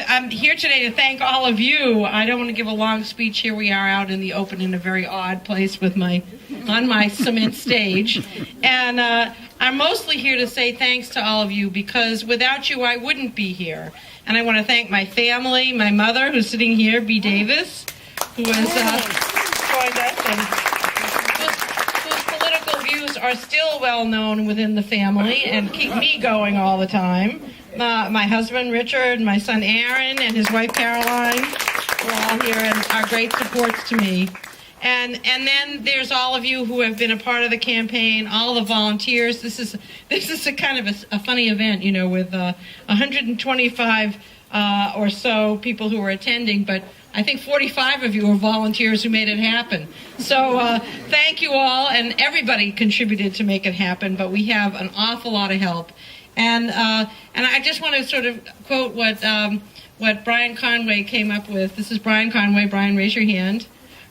I'm here today to thank all of you. I don't want to give a long speech. Here we are out in the open in a very odd place with on my cement stage. And I'm mostly here to say thanks to all of you, because without you, I wouldn't be here. And I want to thank my family, my mother, who's sitting here, B. Davis, who has joined us, and whose political views are still well known within the family and keep me going all the time. My husband, Richard, my son, Aaron, and his wife, Caroline, are all here and are great supports to me. And then there's all of you who have been a part of the campaign, all the volunteers. This is a kind of a funny event, you know, with 125 or so people who are attending, but I think 45 of you are volunteers who made it happen. So thank you all, and everybody contributed to make it happen, but we have an awful lot of help. And I just want to sort of quote what Brian Conway came up with. This is Brian Conway. Brian, raise your hand.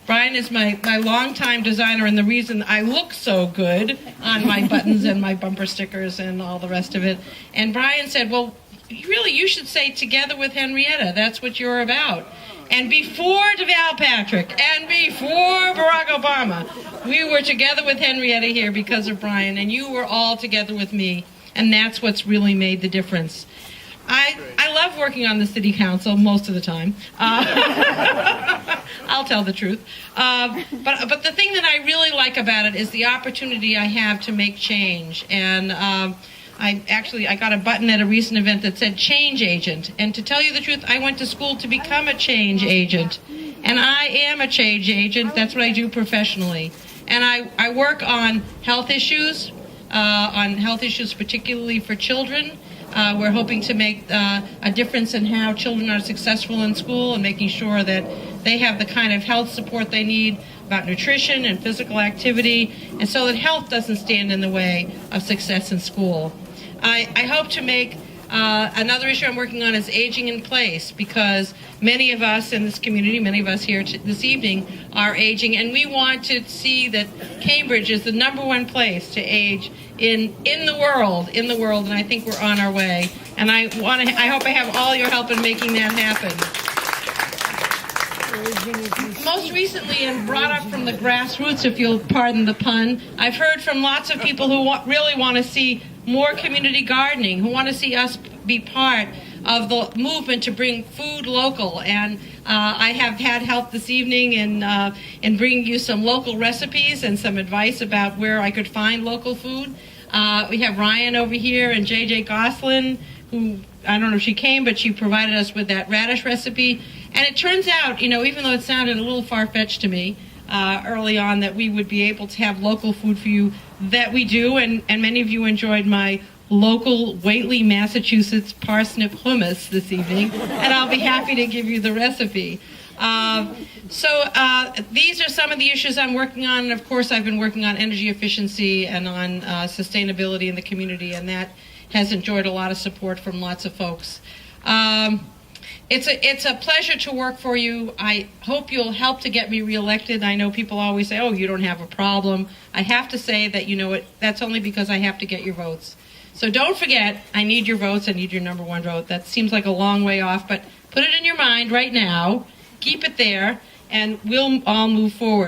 Brian is my longtime designer, and the reason I look so good on my buttons and my bumper stickers and all the rest of it. And Brian said, well, really, you should say together with Henrietta. That's what you're about. And before DeVal Patrick and before Barack Obama, we were together with Henrietta here because of Brian, and you were all together with me. And that's what's really made the difference. I love working on the city council most of the time. I'll tell the truth. But the thing that I really like about it is the opportunity I have to make change. And I got a button at a recent event that said change agent. And to tell you the truth, I went to school to become a change agent. And I am a change agent. That's what I do professionally. And I work on health issues, particularly for children. We're hoping to make a difference in how children are successful in school and making sure that they have the kind of health support they need about nutrition and physical activity, and so that health doesn't stand in the way of success in school. I hope to make another issue I'm working on is aging in place, because many of us in this community, many of us here this evening are aging, and we want to see that Cambridge is the #1 place to age in the world, and I think we're on our way. And I hope I have all your help in making that happen. Most recently, and brought up from the grassroots, if you'll pardon the pun, I've heard from lots of people who really want to see more community gardening, who want to see us be part of the movement to bring food local. And I have had help this evening in bringing you some local recipes and some advice about where I could find local food. We have Ryan over here and J.J. Goslin, who, I don't know if she came, but she provided us with that radish recipe. And it turns out, you know, even though it sounded a little far-fetched to me early on, that we would be able to have local food for you, that we do, and many of you enjoyed my local Whately, Massachusetts parsnip hummus this evening, and I'll be happy to give you the recipe. These are some of the issues I'm working on, and of course I've been working on energy efficiency and on sustainability in the community, and that has enjoyed a lot of support from lots of folks. It's a pleasure to work for you. I hope you'll help to get me reelected. I know people always say, oh, you don't have a problem. I have to say that, you know, that's only because I have to get your votes. So don't forget, I need your votes. I need your #1 vote. That seems like a long way off, but put it in your mind right now. Keep it there, and we'll all move forward.